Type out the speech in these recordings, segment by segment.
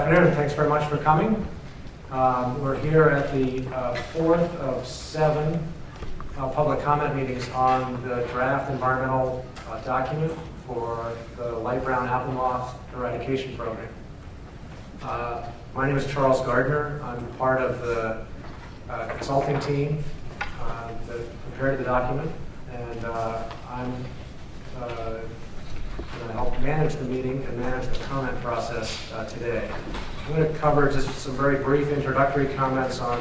afternoon. Thanks very much for coming. We're here at the fourth of 7 public comment meetings on the draft environmental document for the light brown apple moth eradication program. My name is Charles Gardner. I'm part of the consulting team that prepared the document, and I'm going to help manage the meeting and manage the comment process today. I'm going to cover just some very brief introductory comments on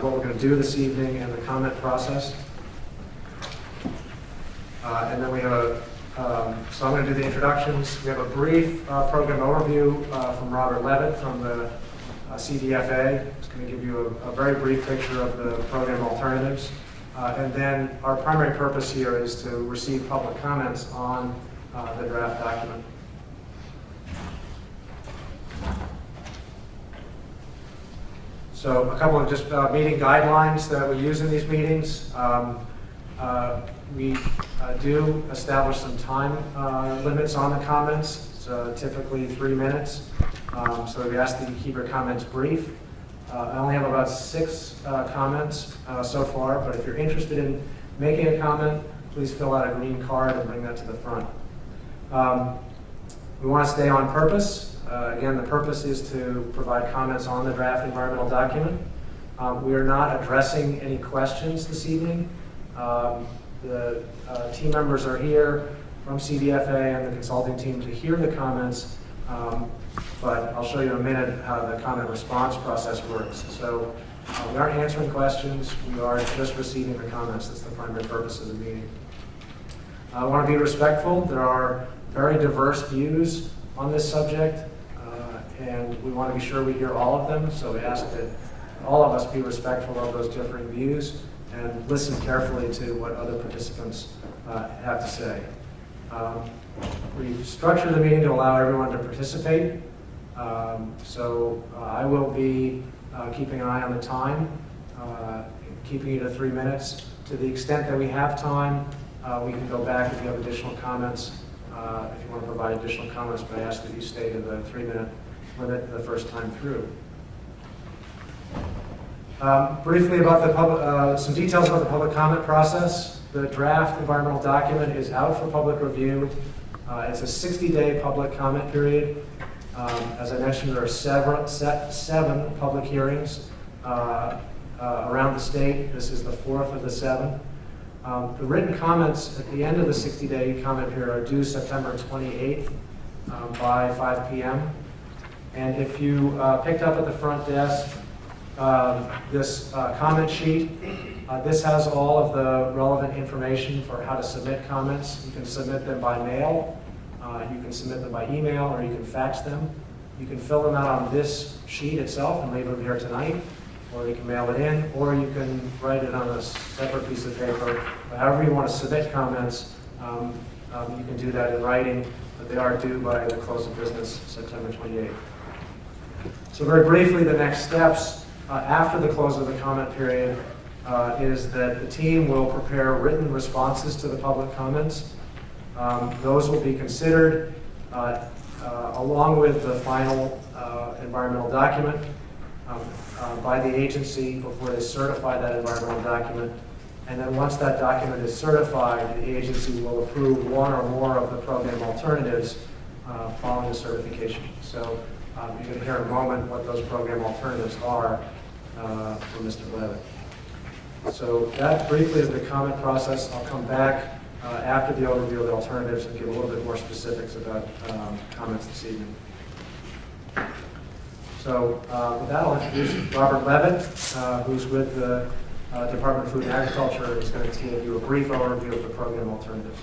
what we're going to do this evening and the comment process. And then we have so I'm going to do the introductions. We have a brief program overview from Robert Levitt from the CDFA. It's going to give you a very brief picture of the program alternatives. And then our primary purpose here is to receive public comments on the draft document. So a couple of just meeting guidelines that we use in these meetings. We do establish some time limits on the comments, so typically 3 minutes. So we ask that you keep your comments brief. I only have about 6 comments so far, but if you're interested in making a comment, please fill out a green card and bring that to the front. We want to stay on purpose. Again, the purpose is to provide comments on the draft environmental document. We are not addressing any questions this evening. The team members are here from CDFA and the consulting team to hear the comments, but I'll show you in a minute how the comment response process works. So we aren't answering questions, we are just receiving the comments. That's the primary purpose of the meeting. I want to be respectful. There are very diverse views on this subject, and we want to be sure we hear all of them, so we ask that all of us be respectful of those differing views and listen carefully to what other participants have to say. We've structured the meeting to allow everyone to participate, so I will be keeping an eye on the time, keeping it to 3 minutes. To the extent that we have time, we can go back if you have additional comments, if you want to provide additional comments, but I ask that you stay to the 3-minute limit the first time through. Briefly about some details about the public comment process. The draft environmental document is out for public review. It's a 60-day public comment period. As I mentioned, there are 7 public hearings around the state. This is the 4th of the 7. The written comments at the end of the 60-day comment period are due September 28th by 5 p.m. And if you picked up at the front desk this comment sheet, this has all of the relevant information for how to submit comments. You can submit them by mail, you can submit them by email, or you can fax them. You can fill them out on this sheet itself and leave them here tonight, or you can mail it in, or you can write it on a separate piece of paper. However you want to submit comments, you can do that in writing, but they are due by the close of business, September 28th. So very briefly, the next steps after the close of the comment period is that the team will prepare written responses to the public comments. Those will be considered along with the final environmental document by the agency before they certify that environmental document. And then once that document is certified, the agency will approve one or more of the program alternatives following the certification. So you're going to hear in a moment what those program alternatives are from Mr. Levitt. So that briefly is the comment process. I'll come back after the overview of the alternatives and give a little bit more specifics about comments this evening. So with that, I'll introduce Robert Levitt, who's with the Department of Food and Agriculture, and he's going to give you a brief overview of the program alternatives.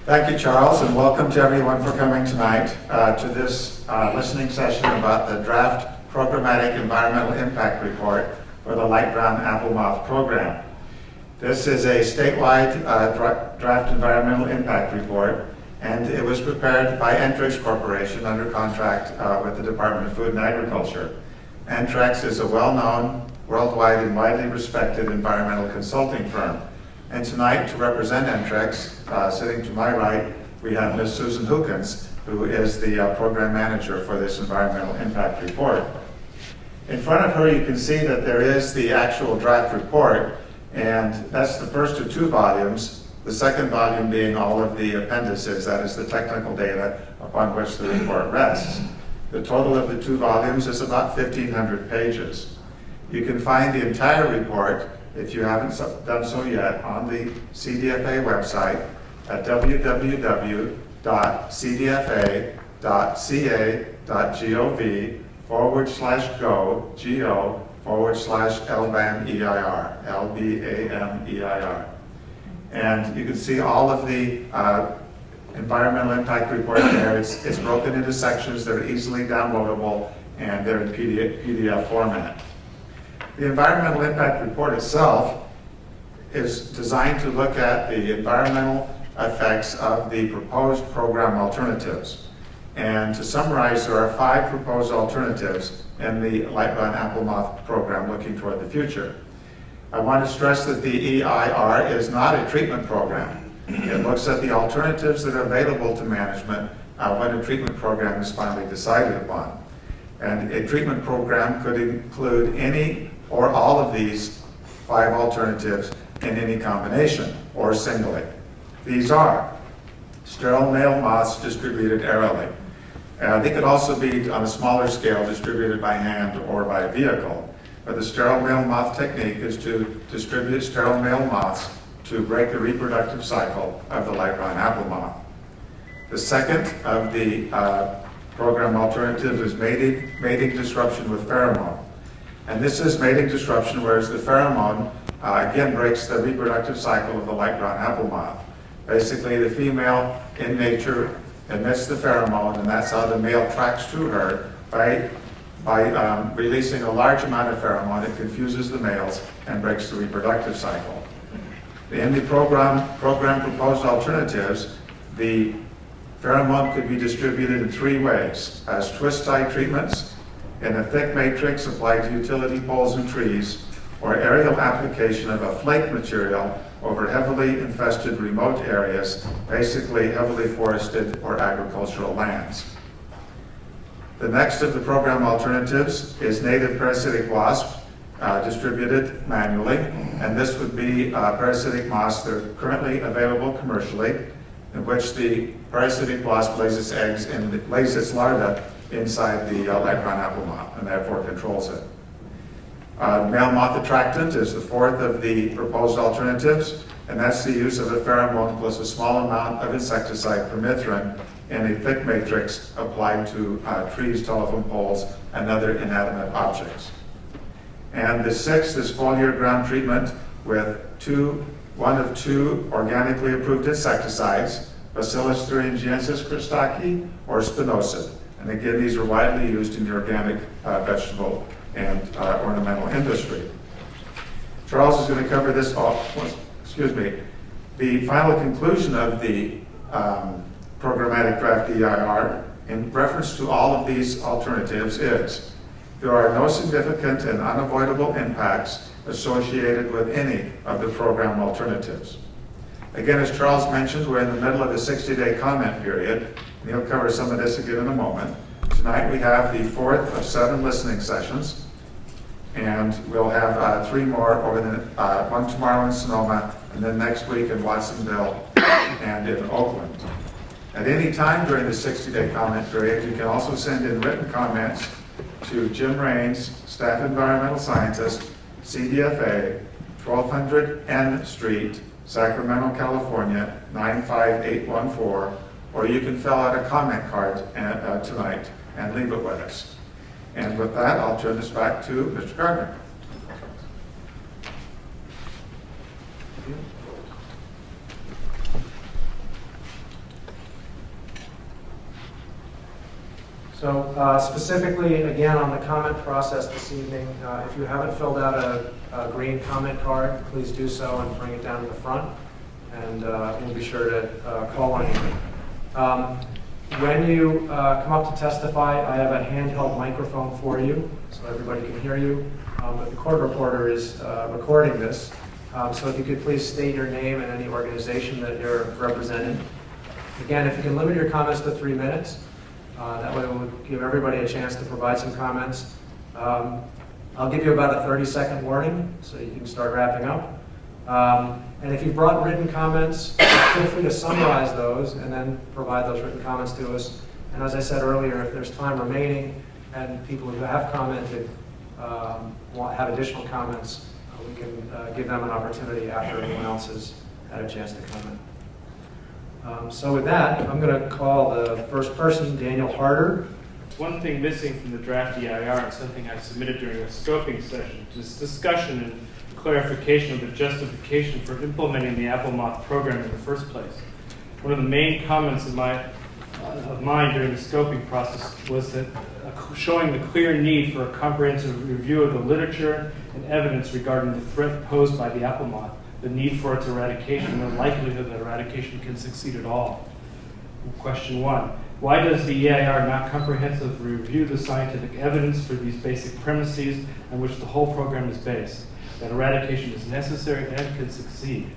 Thank you, Charles, and welcome to everyone for coming tonight to this listening session about the draft Programmatic Environmental Impact Report for the Light Brown Apple Moth Program. This is a statewide draft environmental impact report, and it was prepared by Entrex Corporation under contract with the Department of Food and Agriculture. Entrex is a well-known, worldwide and widely respected environmental consulting firm. And tonight, to represent NTREX, sitting to my right, we have Ms. Susan Hookins, who is the program manager for this environmental impact report. In front of her, you can see that there is the actual draft report, and that's the first of 2 volumes, the second volume being all of the appendices, that is the technical data upon which the report rests. The total of the 2 volumes is about 1,500 pages. You can find the entire report, if you haven't done so yet, on the CDFA website at www.cdfa.ca.gov/go/lbameir, LBAMEIR. And you can see all of the environmental impact report there. It's broken into sections that are easily downloadable, and they're in PDF format. The environmental impact report itself is designed to look at the environmental effects of the proposed program alternatives. And to summarize, there are 5 proposed alternatives in the light brown apple moth program looking toward the future. I want to stress that the EIR is not a treatment program. It looks at the alternatives that are available to management when a treatment program is finally decided upon. And a treatment program could include any or all of these 5 alternatives in any combination or singly. These are sterile male moths distributed aerially. They could also be on a smaller scale distributed by hand or by vehicle. But the sterile male moth technique is to distribute sterile male moths to break the reproductive cycle of the light brown apple moth. The second of the program alternatives is mating disruption with pheromone. And this is mating disruption, whereas the pheromone again breaks the reproductive cycle of the light brown apple moth. Basically, the female in nature emits the pheromone, and that's how the male tracks to her by releasing a large amount of pheromone. It confuses the males and breaks the reproductive cycle. In the program proposed alternatives, the pheromone could be distributed in 3 ways: as twist-tie treatments, in a thick matrix applied to utility poles and trees, or aerial application of a flake material over heavily infested remote areas, basically heavily forested or agricultural lands. The next of the program alternatives is native parasitic wasp, distributed manually, and this would be parasitic moths that are currently available commercially, in which the parasitic wasp lays its eggs and lays its larvae inside the light brown apple moth, and therefore controls it. Male moth attractant is the 4th of the proposed alternatives, and that's the use of a pheromone plus a small amount of insecticide, permethrin, in a thick matrix applied to trees, telephone poles, and other inanimate objects. And the 6th is foliar ground treatment with one of 2 organically approved insecticides, Bacillus thuringiensis christaki or spinosad. And again, these are widely used in the organic vegetable and ornamental industry. Charles is going to cover this The final conclusion of the programmatic draft EIR in reference to all of these alternatives is: there are no significant and unavoidable impacts associated with any of the program alternatives. Again, as Charles mentioned, we're in the middle of the 60-day comment period, and he'll cover some of this again in a moment. Tonight we have the 4th of 7 listening sessions, and we'll have 3 more over one tomorrow in Sonoma, and then next week in Watsonville and in Oakland. At any time during the 60-day comment period, you can also send in written comments to Jim Raines, Staff Environmental Scientist, CDFA, 1200 N Street, Sacramento, California, 95814, or you can fill out a comment card tonight and leave it with us. And with that, I'll turn this back to Mr. Gardner. So specifically, again, on the comment process this evening, if you haven't filled out a green comment card, please do so and bring it down to the front, and we'll be sure to call on you. When you come up to testify, I have a handheld microphone for you, so everybody can hear you. But the court reporter is recording this, So if you could please state your name and any organization that you're representing. Again, if you can limit your comments to 3 minutes, that way we'll give everybody a chance to provide some comments. I'll give you about a 30-second warning so you can start wrapping up. And if you've brought written comments, feel free to summarize those and then provide those written comments to us. And as I said earlier, if there's time remaining and people who have commented have additional comments, we can give them an opportunity after anyone else has had a chance to comment. So with that, I'm going to call the first person, Daniel Harder. One thing missing from the draft EIR and something I submitted during a scoping session is discussion and clarification of the justification for implementing the apple moth program in the first place. One of the main comments of mine during the scoping process was that showing the clear need for a comprehensive review of the literature and evidence regarding the threat posed by the apple moth, the need for its eradication, and the likelihood that eradication can succeed at all. Question 1. Why does the EIR not comprehensively review the scientific evidence for these basic premises on which the whole program is based, that eradication is necessary and can succeed?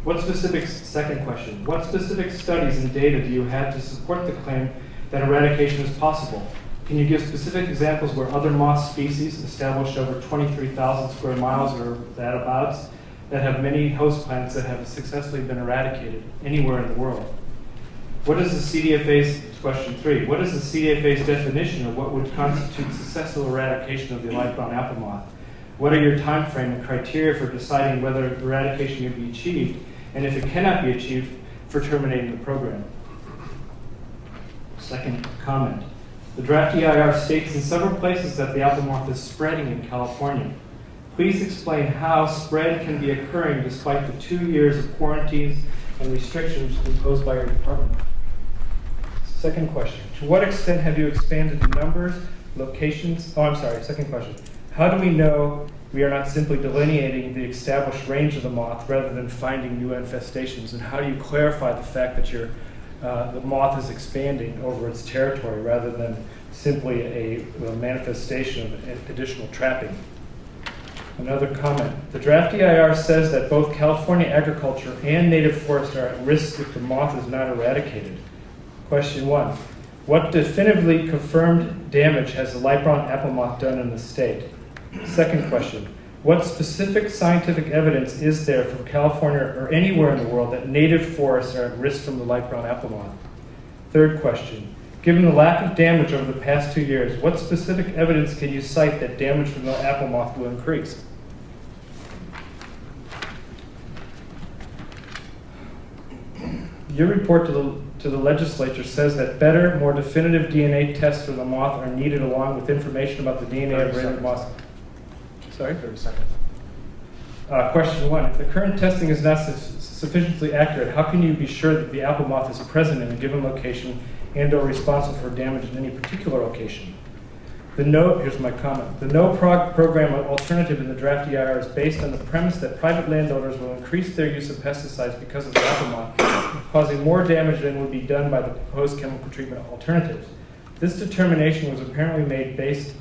Second question, what specific studies and data do you have to support the claim that eradication is possible? Can you give specific examples where other moth species established over 23,000 square miles or thereabouts that have many host plants that have successfully been eradicated anywhere in the world? Question 3, what is the CDFA's definition of what would constitute successful eradication of the light brown apple moth? What are your time frame and criteria for deciding whether eradication can be achieved, and if it cannot be achieved, for terminating the program? Second comment. The draft EIR states in several places that the apple moth is spreading in California. Please explain how spread can be occurring despite the 2 years of quarantines and restrictions imposed by your department. Second question. To what extent have you expanded the numbers, locations? Second question. How do we know we are not simply delineating the established range of the moth rather than finding new infestations? And how do you clarify the fact that the moth is expanding over its territory rather than simply a manifestation of additional trapping? Another comment. The draft EIR says that both California agriculture and native forests are at risk if the moth is not eradicated. Question 1. What definitively confirmed damage has the light brown apple moth done in the state? Second question. What specific scientific evidence is there from California or anywhere in the world that native forests are at risk from the light brown apple moth? Third question. Given the lack of damage over the past 2 years, what specific evidence can you cite that damage from the apple moth will increase? Your report to the legislature says that better, more definitive DNA tests for the moth are needed along with information about the DNA of rabbit moths. Sorry? 30 seconds. Question 1. If the current testing is not sufficiently accurate, how can you be sure that the apple moth is present in a given location and or responsible for damage in any particular location? Here's my comment. The no-program alternative in the draft EIR is based on the premise that private landowners will increase their use of pesticides because of the apple moth, causing more damage than would be done by the proposed chemical treatment alternatives. This determination was apparently made based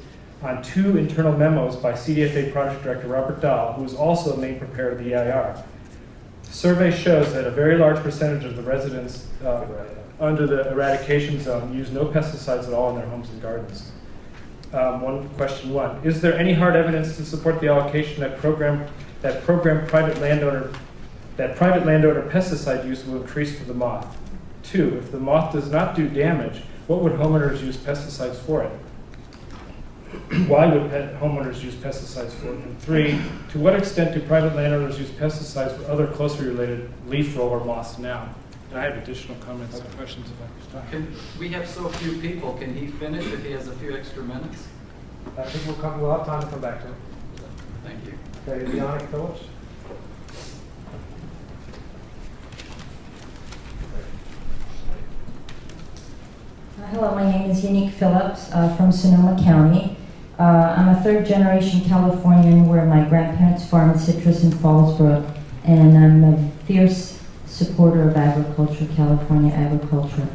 on 2 internal memos by CDFA Project Director Robert Dahl, who is also the main preparer of the EIR. The survey shows that a very large percentage of the residents under the eradication zone use no pesticides at all in their homes and gardens. Question 1. Is there any hard evidence to support the allocation that private landowner pesticide use will increase for the moth? 2. If the moth does not do damage, what would homeowners use pesticides for it? Why would homeowners use pesticides for it? And 3. To what extent do private landowners use pesticides for other closely related leaf roller moths now? And I have additional comments and questions if I can stop. We have so few people. Can he finish if he has a few extra minutes? I think we'll have time to come back to it. Thank you. Okay, Yannick, Phillips. Hello, my name is Yannick Phillips from Sonoma County. I'm a third-generation Californian where my grandparents farmed citrus in Fallsbrook, and I'm a fierce supporter of agriculture, California agriculture.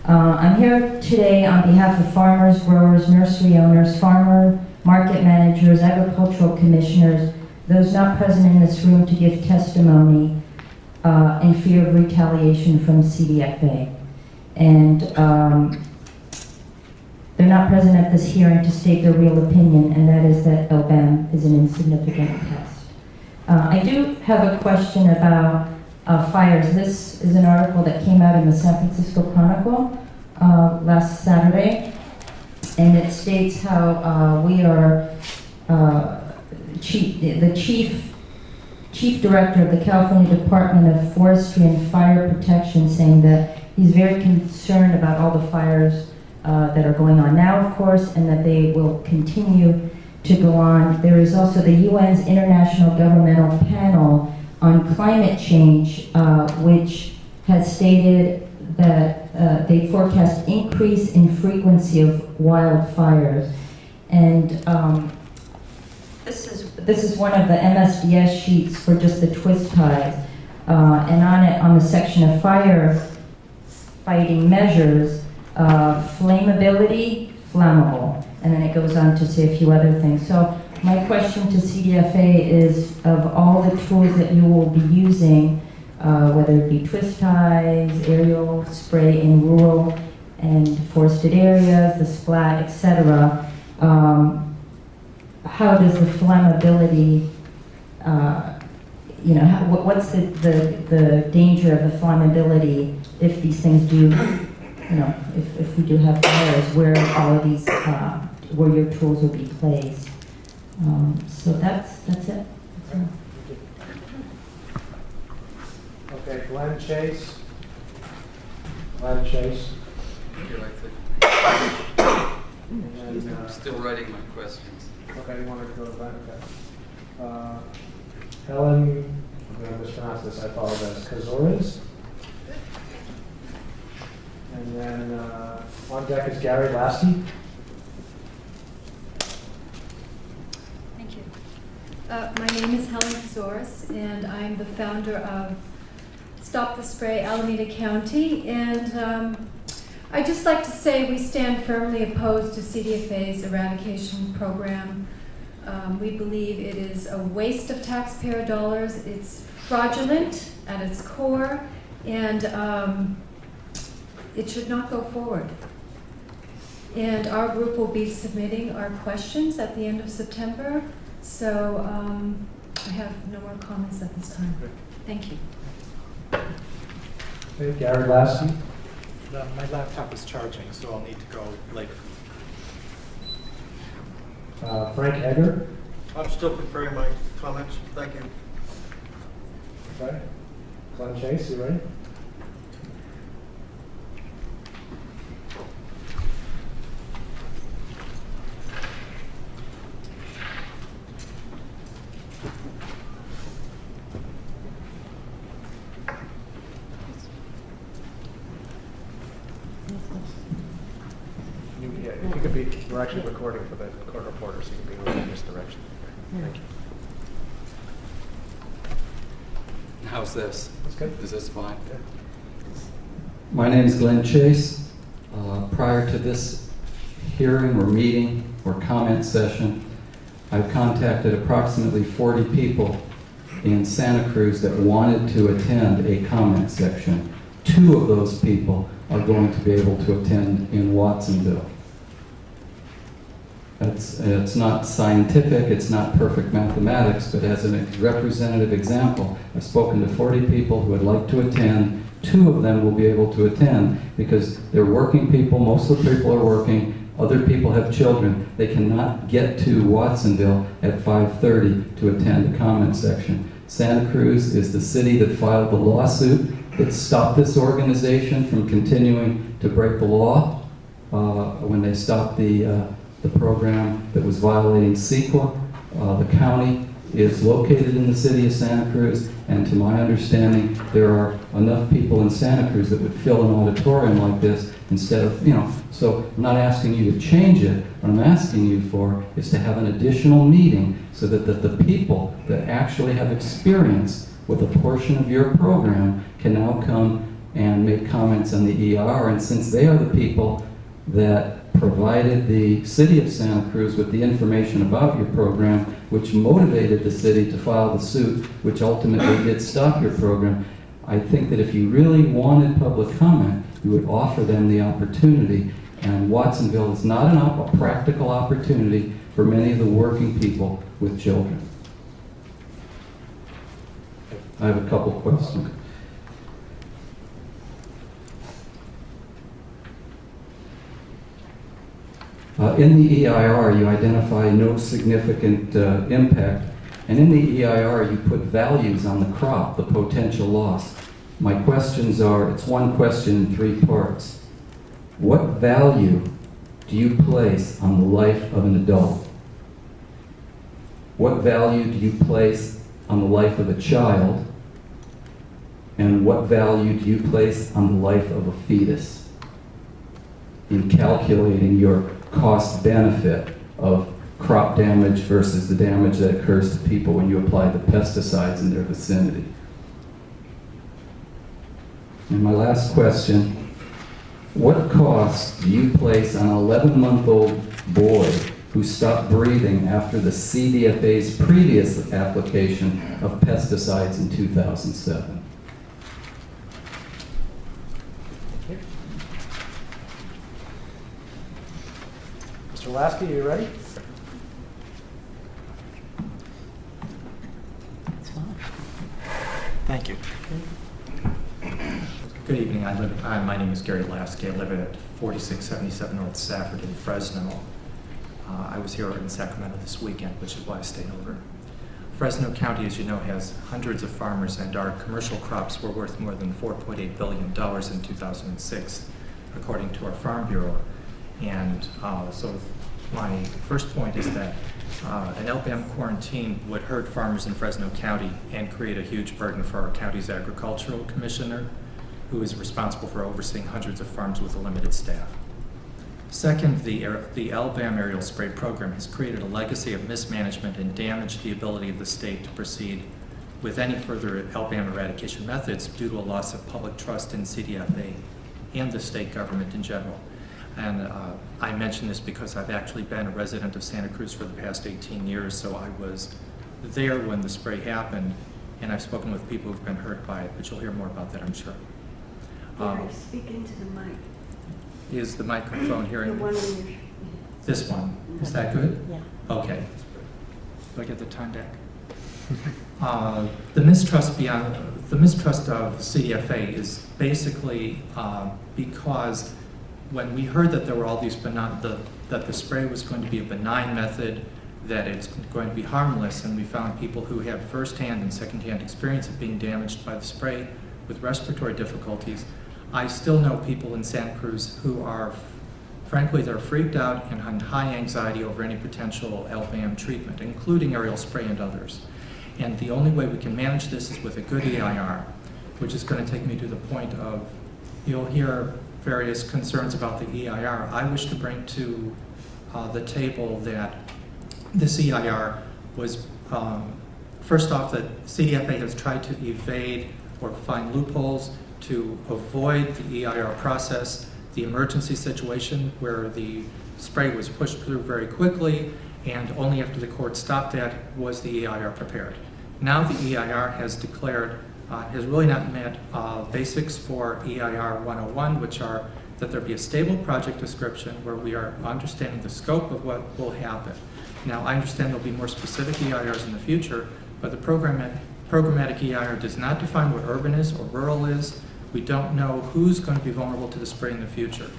I'm here today on behalf of farmers, growers, nursery owners, farmer, market managers, agricultural commissioners, those not present in this room to give testimony in fear of retaliation from CDFA. And they're not present at this hearing to state their real opinion, and that is that LBAM is an insignificant pest. I do have a question about fires. This is an article that came out in the San Francisco Chronicle last Saturday, and it states how we are the chief director of the California Department of Forestry and Fire Protection, saying that he's very concerned about all the fires that are going on now, of course, and that they will continue to go on. There is also the UN's International Governmental Panel on Climate Change, which has stated that they forecast increase in frequency of wildfires. And this is one of the MSDS sheets for just the twist ties. And on it, on the section of fire fighting measures, flammability, flammable. And then it goes on to say a few other things. So my question to CDFA is, of all the tools that you will be using, whether it be twist ties, aerial spray in rural and forested areas, the splat, etc., how does the flammability, what's the danger of the flammability if these things do, if we do have fires, where all of these, where your tools will be placed. So that's it. Okay, Glen Chase. Glen Chase. I'm still writing my questions. Okay, you wanted to go to Glen? Okay. Helen, I'm going to mispronounce this, I apologize. Kozoriz. And then on deck is Gary Lasty. Thank you. My name is Helen Kozoriz, and I'm the founder of Stop the Spray Alameda County. And I'd just like to say we stand firmly opposed to CDFA's eradication program. We believe it is a waste of taxpayer dollars. It's fraudulent at its core, and it should not go forward. And our group will be submitting our questions at the end of September. So I have no more comments at this time. Thank you. Okay, Gary Lasty. My laptop is charging, so I'll need to go later. Frank Egger. I'm still preparing my comments. Thank you. Okay. Glen Chase, you ready? If you could be, we're actually recording for the court reporter, so you can be moving in this direction. Thank you. How's this? That's good. Is this fine? Good. My name is Glen Chase. Prior to this hearing or meeting or comment session, I've contacted approximately 40 people in Santa Cruz that wanted to attend a comment section. 2 of those people are going to be able to attend in Watsonville. It's not scientific, it's not perfect mathematics, but as a representative example, I've spoken to 40 people who would like to attend. 2 of them will be able to attend because they're working people, most of the people are working, other people have children. They cannot get to Watsonville at 5:30 to attend the comment section. Santa Cruz is the city that filed the lawsuit that stopped this organization from continuing to break the law when they stopped the program that was violating CEQA. The county is located in the city of Santa Cruz, and to my understanding, there are enough people in Santa Cruz that would fill an auditorium like this instead of, so I'm not asking you to change it. What I'm asking you for is to have an additional meeting so that the people that actually have experience with a portion of your program can now come and make comments on the ER, and since they are the people that provided the city of Santa Cruz with the information about your program, which motivated the city to file the suit, which ultimately did stop your program. I think that if you really wanted public comment, you would offer them the opportunity. And Watsonville is not a practical opportunity for many of the working people with children. I have a couple questions. In the EIR, you identify no significant impact, and in the EIR, you put values on the crop, the potential loss. My questions are, it's one question in 3 parts. What value do you place on the life of an adult? What value do you place on the life of a child? And what value do you place on the life of a fetus in calculating your cost benefit of crop damage versus the damage that occurs to people when you apply the pesticides in their vicinity? And my last question, what cost do you place on an 11-month-old boy who stopped breathing after the CDFA's previous application of pesticides in 2007? Mr. Lasky, are you ready? Thank you. Good evening. My name is Gary Lasky. I live at 4677 North Safford in Fresno. I was here in Sacramento this weekend, which is why I stayed over. Fresno County, as you know, has hundreds of farmers, and our commercial crops were worth more than $4.8 billion in 2006, according to our Farm Bureau. And so my first point is that an LBAM quarantine would hurt farmers in Fresno County and create a huge burden for our county's agricultural commissioner, who is responsible for overseeing hundreds of farms with a limited staff. Second, the LBAM aerial spray program has created a legacy of mismanagement and damaged the ability of the state to proceed with any further LBAM eradication methods due to a loss of public trust in CDFA and the state government in general. And I mention this because I've actually been a resident of Santa Cruz for the past 18 years, so I was there when the spray happened, and I've spoken with people who've been hurt by it, but you'll hear more about that, I'm sure. Speak into the mic. Is the microphone hearing? The one on your... This one. Is that good? Yeah. Okay. Do I get the time back? The mistrust of CDFA is basically because when we heard that there were all these that the spray was going to be a benign method, that it's going to be harmless, and we found people who had first-hand and second-hand experience of being damaged by the spray with respiratory difficulties. I still know people in Santa Cruz who are, frankly, they're freaked out and on high anxiety over any potential LBAM treatment, including aerial spray and others. And the only way we can manage this is with a good EIR, which is going to take me to the point of, you'll hear various concerns about the EIR. I wish to bring to the table that this EIR was, first off, that CDFA has tried to evade or find loopholes to avoid the EIR process, the emergency situation where the spray was pushed through very quickly, and only after the court stopped that was the EIR prepared. Now the EIR has declared, has really not met basics for EIR 101, which are that there be a stable project description where we are understanding the scope of what will happen. Now I understand there'll be more specific EIRs in the future, but the programmatic EIR does not define what urban is or rural is. We don't know who's going to be vulnerable to the spray in the future.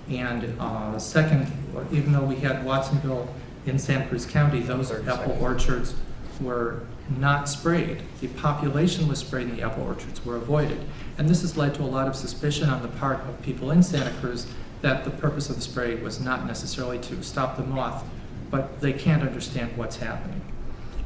And second, even though we had Watsonville in Santa Cruz County, those apple orchards were not sprayed. The population was sprayed and the apple orchards were avoided. And this has led to a lot of suspicion on the part of people in Santa Cruz that the purpose of the spray was not necessarily to stop the moth, but they can't understand what's happening.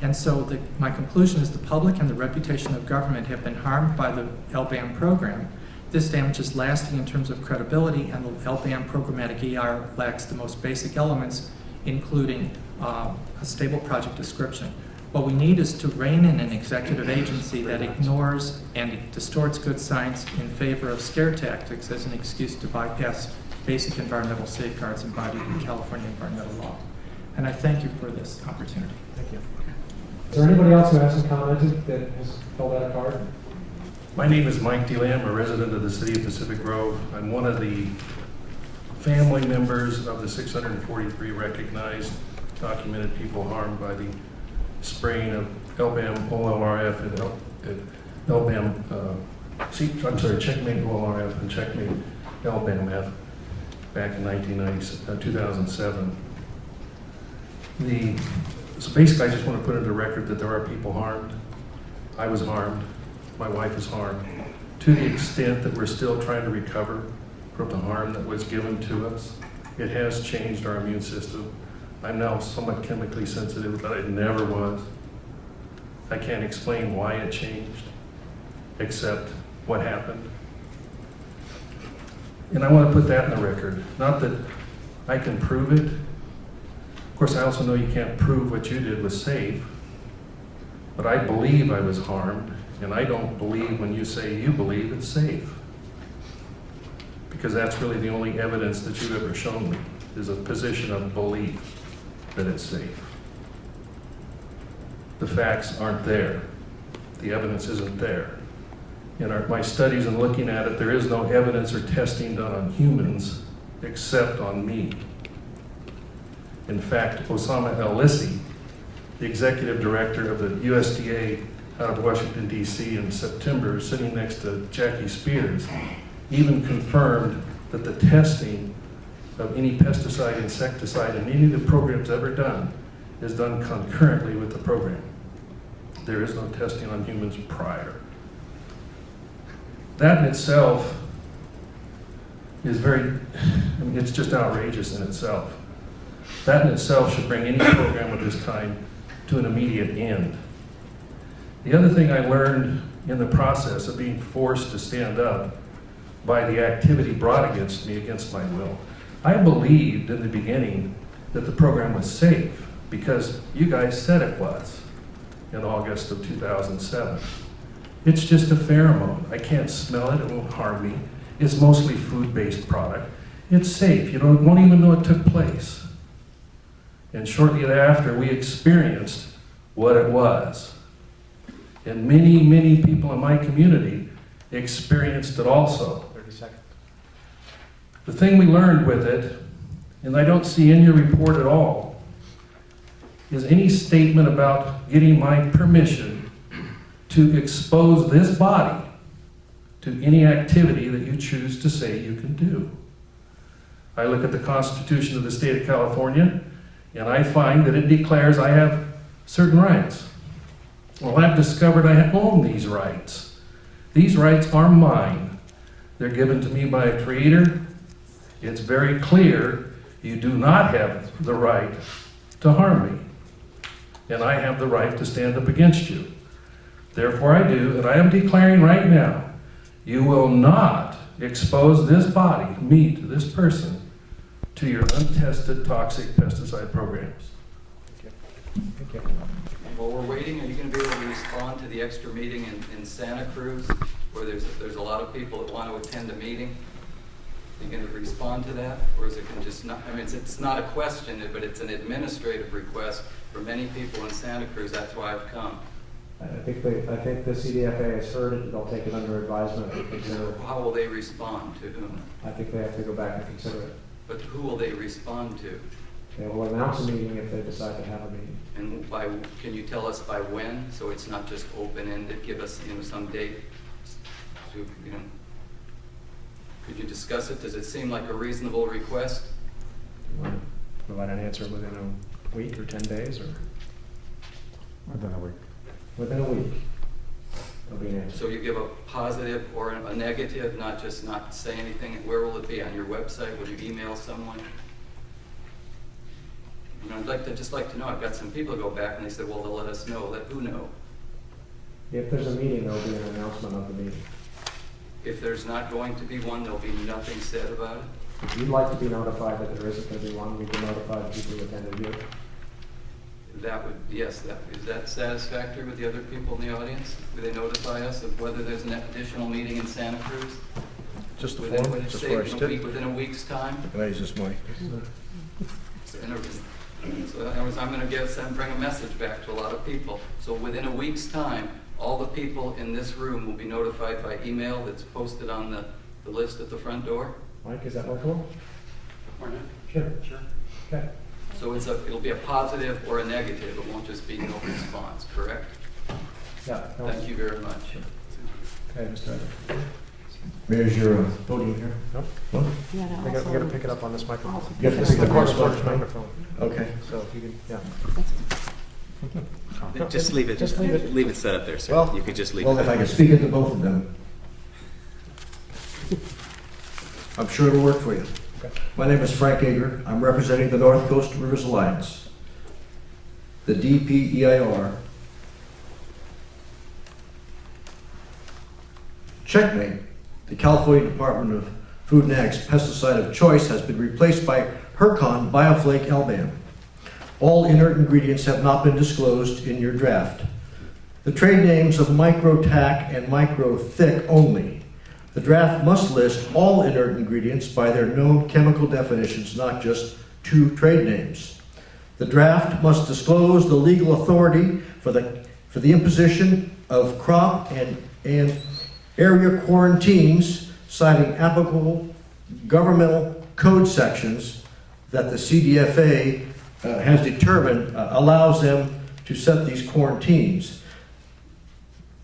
And so my conclusion is the public and the reputation of government have been harmed by the LBAM program. This damage is lasting in terms of credibility, and the LBAM programmatic EIR lacks the most basic elements, including a stable project description. What we need is to rein in an executive agency that ignores and distorts good science in favor of scare tactics as an excuse to bypass basic environmental safeguards embodied in California environmental law. And I thank you for this opportunity. Thank you. Is there anybody else who hasn't commented that has filled out a card? My name is Mike DeLam, a resident of the city of Pacific Grove. I'm one of the family members of the 643 recognized documented people harmed by the spraying of LBAM OLRF and LBAM, Checkmate OLRF and Checkmate LBAMF back in 2007. So basically, I just want to put into record that there are people harmed. I was harmed. My wife is harmed. To the extent that we're still trying to recover from the harm that was given to us, it has changed our immune system. I'm now somewhat chemically sensitive, but I never was. I can't explain why it changed, except what happened. And I want to put that in the record. Not that I can prove it. Of course, I also know you can't prove what you did was safe, but I believe I was harmed, and I don't believe when you say you believe it's safe. Because that's really the only evidence that you've ever shown me, is a position of belief that it's safe. The facts aren't there. The evidence isn't there. In my studies and looking at it, there is no evidence or testing done on humans except on me. In fact, Osama El-Lissi, the executive director of the USDA out of Washington, D.C. in September, sitting next to Jackie Spears, even confirmed that the testing of any pesticide, insecticide, in any of the programs ever done is done concurrently with the program. There is no testing on humans prior. That in itself is it's just outrageous in itself. That in itself should bring any program of this kind to an immediate end. The other thing I learned in the process of being forced to stand up by the activity brought against me against my will, I believed in the beginning that the program was safe because you guys said it was in August of 2007. It's just a pheromone. I can't smell it, it won't harm me. It's mostly food-based product. It's safe, you won't even know it took place. And shortly thereafter, we experienced what it was. And many, many people in my community experienced it also. 30 seconds. The thing we learned with it, and I don't see in your report at all, is any statement about getting my permission to expose this body to any activity that you choose to say you can do. I look at the Constitution of the state of California, and I find that it declares I have certain rights. Well, I've discovered I own these rights. These rights are mine. They're given to me by a creator. It's very clear you do not have the right to harm me. And I have the right to stand up against you. Therefore I do, and I am declaring right now, you will not expose this body, me, to this person, to your untested toxic pesticide programs. Thank you. While we're waiting, are you going to be able to respond to the extra meeting in Santa Cruz, where there's a lot of people that want to attend a meeting? Are you going to respond to that, or is it going to just not? I mean, it's not a question, but it's an administrative request for many people in Santa Cruz. That's why I've come. I think the CDFA has heard it, and they'll take it under advisement and consider it. How will they respond to whom? I think they have to go back and consider it. But who will they respond to? They will announce a meeting if they decide to have a meeting. And can you tell us by when, so it's not just open-ended? Give us, some date. So, could you discuss it? Does it seem like a reasonable request? You want to provide an answer within a week or 10 days, or Within a week. within a week? There'll be an answer. So you give a positive or a negative, not just not say anything. Where will it be? On your website? Will you email someone? I'd just like to know. I've got some people who go back and they said, well, they'll let us know. Let who know? If there's a meeting, there'll be an announcement of the meeting. If there's not going to be one, there'll be nothing said about it? If you'd like to be notified that there isn't going to be one, we can notify the people who attended you. Yes, is that satisfactory with the other people in the audience? Do they notify us of whether there's an additional meeting in Santa Cruz? Just the within, form? Just where I sit? within a week's time. Can I use this mic? So in other words, I'm going to bring a message back to a lot of people. So within a week's time, all the people in this room will be notified by email that's posted on the list at the front door. Mike, is that workable? Or not? Sure. Okay. So it'll be a positive or a negative. It won't just be no response, correct? Yeah. Thank you very much. Okay, Mr. Evans. Where's your podium here? Nope. What? We got to pick it up on this microphone. You have to pick the correspondence microphone. Okay. So if you can, yeah. Just leave it. Just leave it. Leave it set up there, sir. Well, you could just leave well, it. if I could speak into both of them, I'm sure it'll work for you. Okay. My name is Frank Ager. I'm representing the North Coast Rivers Alliance, the DPEIR. Checkmate. The California Department of Food and Ag's pesticide of choice has been replaced by Hercon Bioflake LBAM. All inert ingredients have not been disclosed in your draft. The trade names of MicroTac and MicroThick only. The draft must list all inert ingredients by their known chemical definitions, not just 2 trade names. The draft must disclose the legal authority for the imposition of crop and area quarantines, citing applicable governmental code sections that the CDFA has determined allows them to set these quarantines.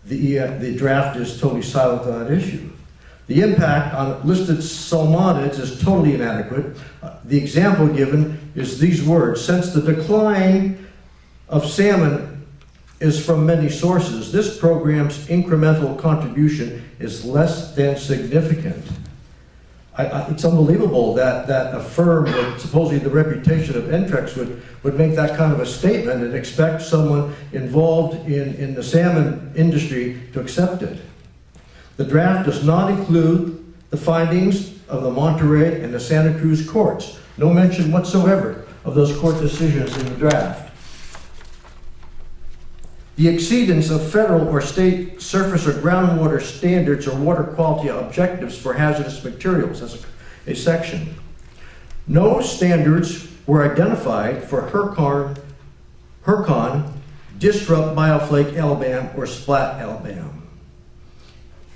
The draft is totally silent on that issue. The impact on listed salmonids is totally inadequate. The example given is these words: since the decline of salmon is from many sources, this program's incremental contribution is less than significant. It's unbelievable that a firm with supposedly the reputation of Entrex would make that kind of a statement and expect someone involved in the salmon industry to accept it. The draft does not include the findings of the Monterey and the Santa Cruz courts. No mention whatsoever of those court decisions in the draft. The exceedance of federal or state surface or groundwater standards or water quality objectives for hazardous materials as a section. No standards were identified for Hercon, Disrupt Bioflake LBAM, or Splat LBAM.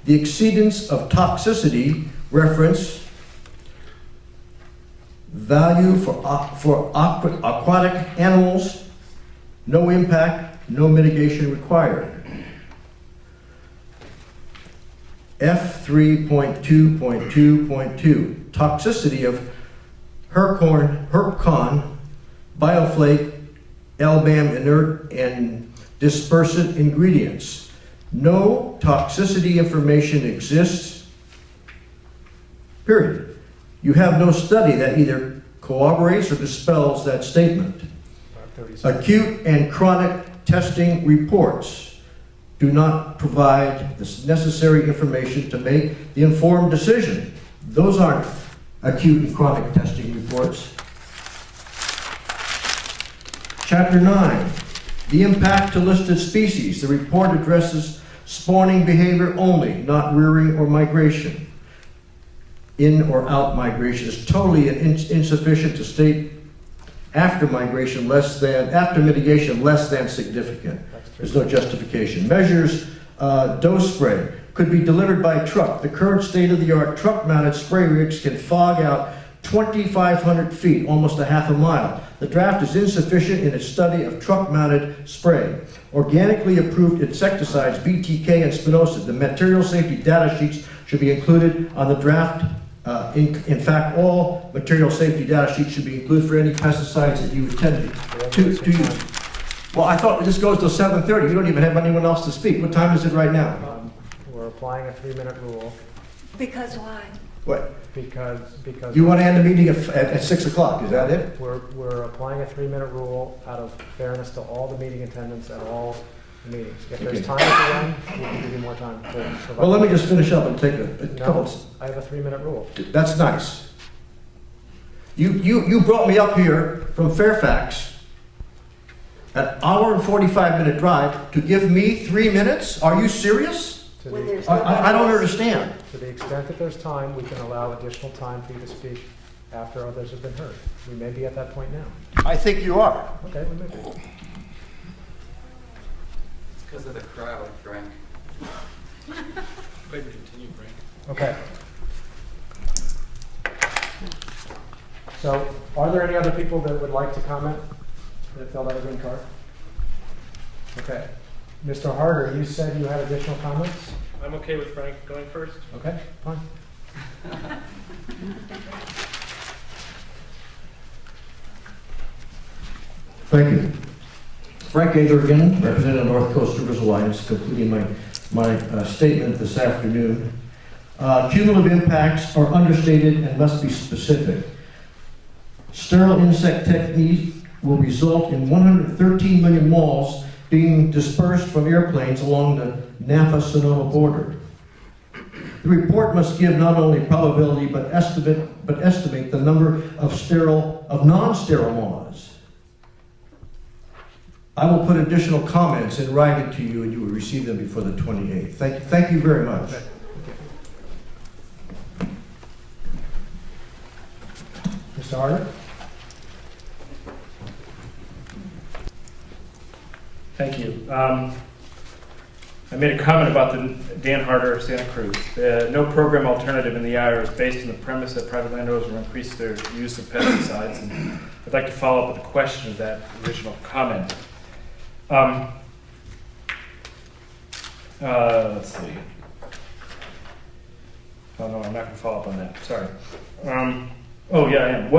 The exceedance of toxicity reference value for aquatic animals, no impact, no mitigation required. F3.2.2.2, toxicity of Hercon, Bioflake, LBAM inert and dispersant ingredients. No toxicity information exists, period. You have no study that either corroborates or dispels that statement. Acute and chronic testing reports do not provide the necessary information to make the informed decision. Those aren't acute and chronic testing reports. Chapter 9, the impact to listed species. The report addresses spawning behavior only, not rearing or migration. In or out migration is totally insufficient to state after mitigation less than significant. There's no justification. Measures dose spray could be delivered by truck. The current state-of-the-art truck-mounted spray rigs can fog out 2,500 feet, almost a half a mile. The draft is insufficient in its study of truck-mounted spray. Organically approved insecticides, BTK and spinosad. The material safety data sheets should be included on the draft. In fact, all material safety data sheets should be included for any pesticides that you intend to use. Well, I thought this goes till 7:30. You don't even have anyone else to speak. What time is it right now? We're applying a 3-minute rule. Because why? What? Because you want to end the meeting at 6 o'clock, is that it? We're applying a 3-minute rule out of fairness to all the meeting attendants at all meetings. If there's time at the end, we can give you more time to provide. Well, let me just finish up and take a couple. I have a 3-minute rule. That's nice. You brought me up here from Fairfax, an hour and 45-minute drive, to give me 3 minutes? Are you serious? To When the, there's I don't understand. to the extent that there's time, we can allow additional time for you to speak after others have been heard. We may be at that point now. I think you are. Okay, we may be. It's because of the crowd, Frank. Go ahead and continue, Frank. Okay. So, are there any other people that would like to comment that filled out a green card? Okay. Mr. Harder, you said you had additional comments? I'm okay with Frank going first. Okay, fine. Thank you. Frank Gager again, representing North Coast Rivers Alliance, completing my statement this afternoon. Cumulative impacts are understated and must be specific. Sterile insect technique will result in 113 million moths being dispersed from airplanes along the Napa-Sonoma border. The report must give not only probability but estimate the number of non-sterile moths. I will put additional comments in writing to you, and you will receive them before the 28th. Thank you very much. Mr. Harder? Thank you. I made a comment about the Dan Harder of Santa Cruz. No program alternative in the EIR is based on the premise that private landowners will increase their use of pesticides. And I'd like to follow up with a question of that original comment. Let's see. Oh no, I'm not going to follow up on that. Sorry. Oh yeah, I am.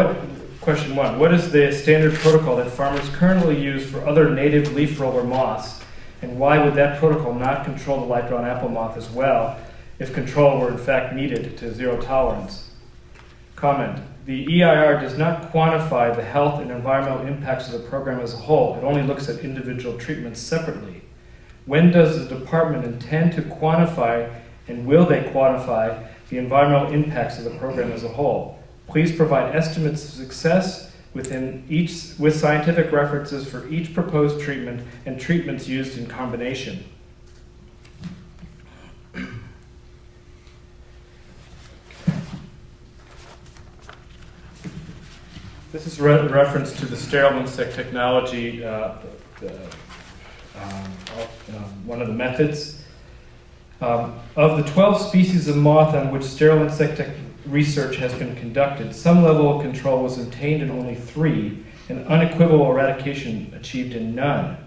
Question one, what is the standard protocol that farmers currently use for other native leaf roller moths, and why would that protocol not control the light brown apple moth as well if control were in fact needed to zero tolerance? Comment, the EIR does not quantify the health and environmental impacts of the program as a whole. It only looks at individual treatments separately. When does the department intend to quantify, and will they quantify, the environmental impacts of the program as a whole? Please provide estimates of success with scientific references for each proposed treatment and treatments used in combination. This is a reference to the sterile insect technology, one of the methods. Of the 12 species of moth on which sterile insect research has been conducted, some level of control was obtained in only 3, and unequivocal eradication achieved in none.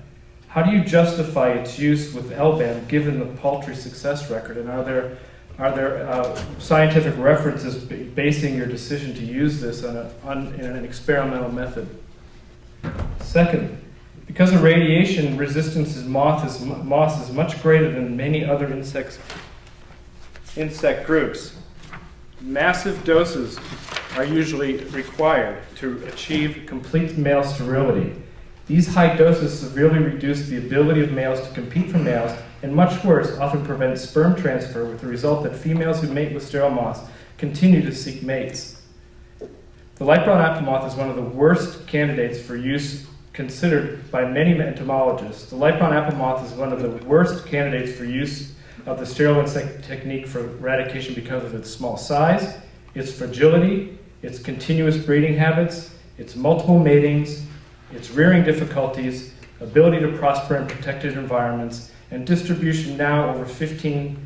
How do you justify its use with LBAM given the paltry success record? And are there scientific references basing your decision to use this in an experimental method? Second, because of radiation resistance in moths is much greater than many other insect groups, massive doses are usually required to achieve complete male sterility. These high doses severely reduce the ability of males to compete for males, and much worse, often prevent sperm transfer, with the result that females who mate with sterile moths continue to seek mates. The light brown apple moth is one of the worst candidates for use considered by many entomologists. The light brown apple moth is one of the worst candidates for use of the sterile insect technique for eradication because of its small size, its fragility, its continuous breeding habits, its multiple matings, its rearing difficulties, ability to prosper in protected environments, and distribution now over 15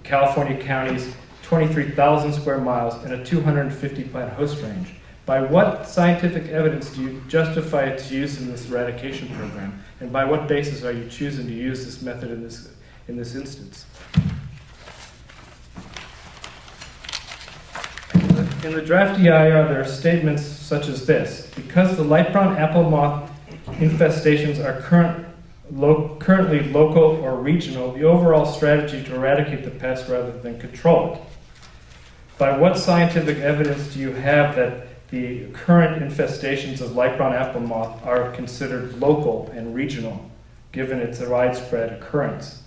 California counties, 23,000 square miles, and a 250 plant host range. By what scientific evidence do you justify its use in this eradication program? And by what basis are you choosing to use this method in this instance? In the draft EIR, there are statements such as this: because the light brown apple moth infestations are currently local or regional, the overall strategy to eradicate the pest rather than control it. By what scientific evidence do you have that the current infestations of light brown apple moth are considered local and regional, given its widespread occurrence?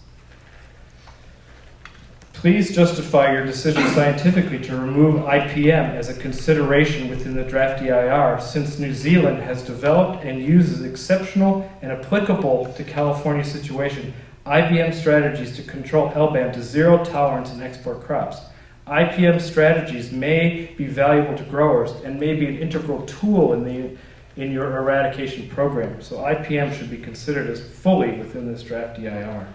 Please justify your decision scientifically to remove IPM as a consideration within the draft EIR, since New Zealand has developed and uses exceptional and applicable to California's situation IBM strategies to control LBAM to zero tolerance in export crops. IPM strategies may be valuable to growers and may be an integral tool in your eradication program. So IPM should be considered as fully within this draft EIR.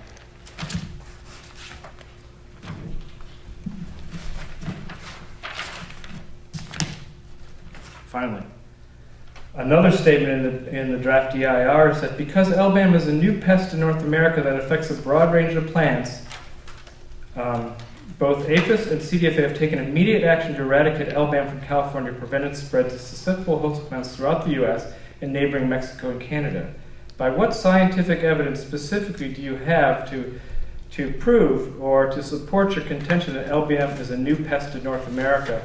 Finally, another statement in the draft EIR is that because LBAM is a new pest in North America that affects a broad range of plants, both APHIS and CDFA have taken immediate action to eradicate LBAM from California to prevent its spread to susceptible host plants throughout the U.S. and neighboring Mexico and Canada. By what scientific evidence specifically do you have to prove or to support your contention that LBAM is a new pest in North America?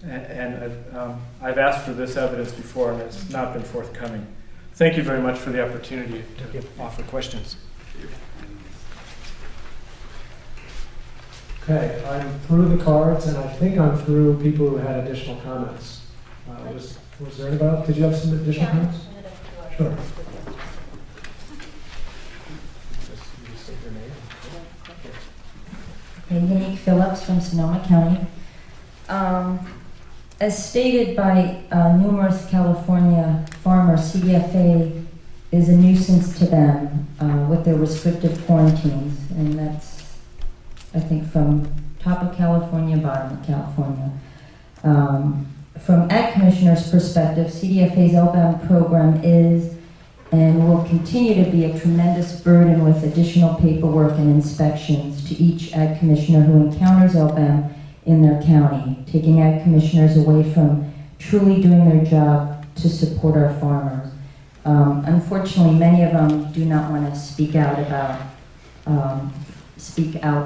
And I've asked for this evidence before, and it's not been forthcoming. Thank you very much for the opportunity to offer questions. Okay, I'm through the cards, and I think I'm through people who had additional comments. Was there anybody else? Did you have some additional comments? Sure. Okay, Yannick Phillips from Sonoma County. As stated by numerous California farmers, CDFA is a nuisance to them with their restrictive quarantines, and that's, I think, from top of California, bottom of California. From Ag Commissioner's perspective, CDFA's LBAM program is and will continue to be a tremendous burden with additional paperwork and inspections to each Ag Commissioner who encounters LBAM in their county, taking Ag Commissioners away from truly doing their job to support our farmers. Unfortunately, many of them do not want to speak out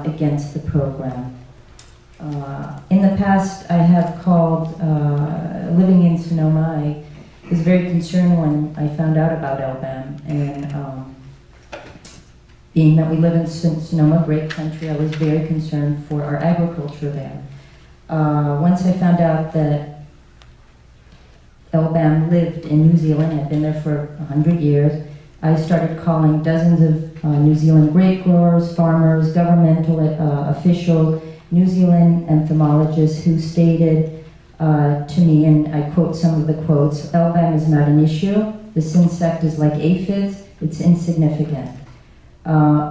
against the program. In the past, I have called, living in Sonoma, I was very concerned when I found out about LBAM, and being that we live in Sonoma, great country, I was very concerned for our agriculture there. Once I found out that LBAM lived in New Zealand, had been there for 100 years, I started calling dozens of New Zealand grape growers, farmers, governmental officials, New Zealand entomologists who stated to me, and I quote some of the quotes, LBAM is not an issue, this insect is like aphids, it's insignificant.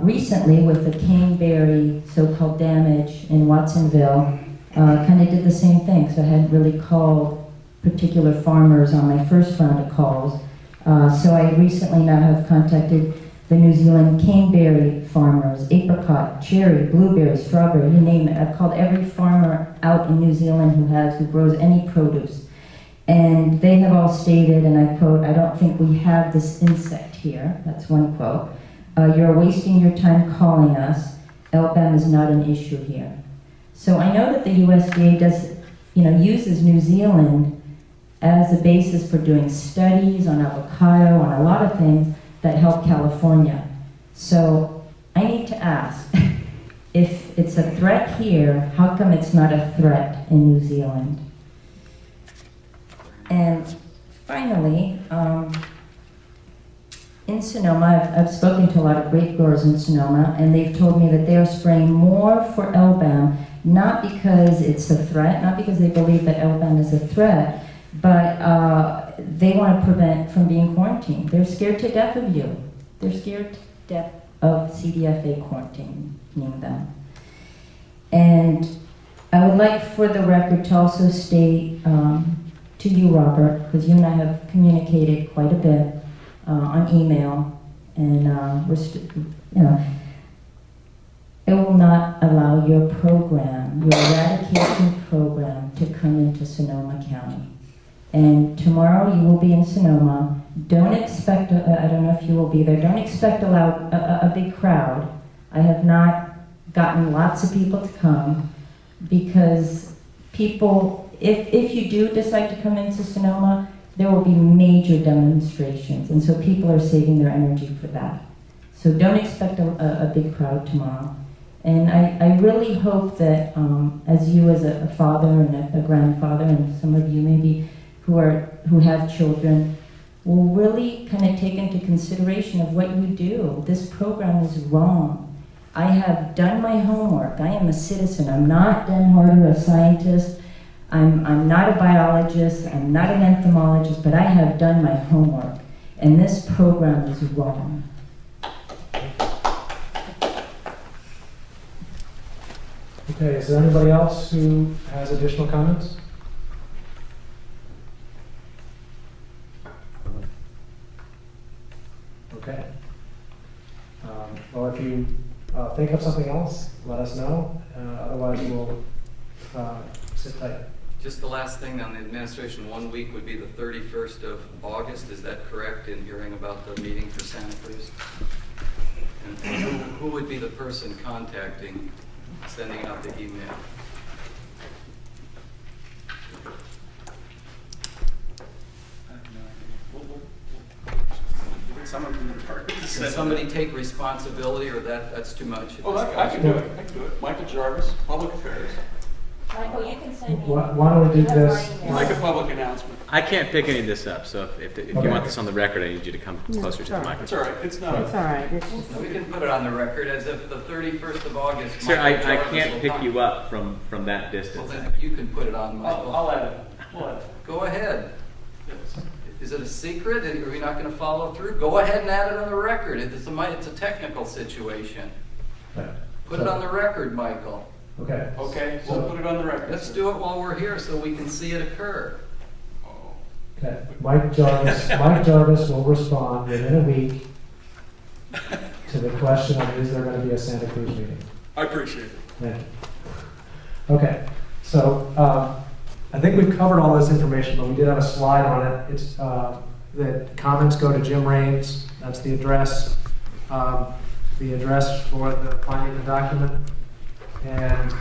Recently, with the caneberry so-called damage in Watsonville, kind of did the same thing, so I hadn't really called particular farmers on my first round of calls. So I recently now have contacted the New Zealand caneberry farmers, apricot, cherry, blueberry, strawberry, you name it. I've called every farmer out in New Zealand who grows any produce. And they have all stated, and I quote, I don't think we have this insect here. That's one quote. You're wasting your time calling us. LBAM is not an issue here. So I know that the USDA does, uses New Zealand as a basis for doing studies on avocado, on a lot of things that help California. So I need to ask, if it's a threat here, how come it's not a threat in New Zealand? And finally, in Sonoma, I've spoken to a lot of grape growers in Sonoma, and they've told me that they are spraying more for LBAM, not because it's a threat, not because they believe that LBAM is a threat, but they want to prevent from being quarantined. They're scared to death of you. They're scared to death of CDFA quarantining them. And I would like for the record to also state to you, Robert, because you and I have communicated quite a bit on email, and I will not allow your program, your eradication program, to come into Sonoma County. And tomorrow you will be in Sonoma. Don't expect, I don't know if you will be there, don't expect a big crowd. I have not gotten lots of people to come, because people, if you do decide to come into Sonoma, there will be major demonstrations, and so people are saving their energy for that. So don't expect a big crowd tomorrow. And I really hope that as you as a father and a grandfather, and some of you maybe who have children, will really kind of take into consideration of what you do. This program is wrong. I have done my homework. I am a citizen. I'm not Dan Harder, a scientist. I'm not a biologist. I'm not an entomologist, but I have done my homework. And this program is wrong. Okay, is there anybody else who has additional comments? Okay. Well, if you think of something else, let us know. Otherwise, we'll sit tight. Just the last thing on the administration, 1 week would be the 31st of August. Is that correct in hearing about the meeting for Santa Cruz? And who would be the person contacting, sending out the email? Someone from the department. Can somebody take responsibility, or that's too much? Oh, I can do it. I can do it. Michael Jarvis, Public Affairs. Michael, you can send me. Why don't we do this? Make a public announcement. I can't pick any of this up, so if Okay. you want this on the record, I need you to come closer to the It's microphone. all right. It's not. It's all right. We can put it on the record as if the 31st of August. Sir, I Michael Jarvis can't will pick talk. you up from that Well, distance. then you can put it on, Michael. I'll add it. We'll add it. Go ahead. Yes. Is it a secret? Are we not going to follow through? Go ahead and add it on the record. It's a technical situation. Okay. Put it on the record, Michael. Okay. Okay, So- we'll put it on the record. Let's sir. do it while we're here so we can see it occur. Oh. Okay. Mike Jarvis will respond within a week to the question of is there going to be a Santa Cruz meeting? I appreciate it. Thank you. Okay. So I think we've covered all this information, but we did have a slide on it. It's that comments go to Jim Raines. That's the address. The address for the finding the document. And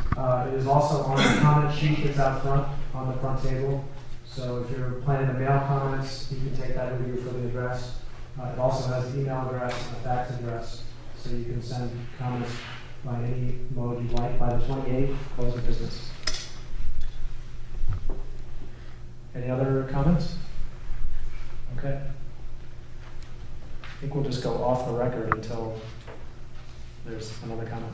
it is also on the comment sheet that's out front on the front table. So if you're planning to mail comments, you can take that with you for the address. It also has an email address and a fax address, so you can send comments by any mode you like by the 28th, close of business. Any other comments? Okay. I think we'll just go off the record until there's another comment.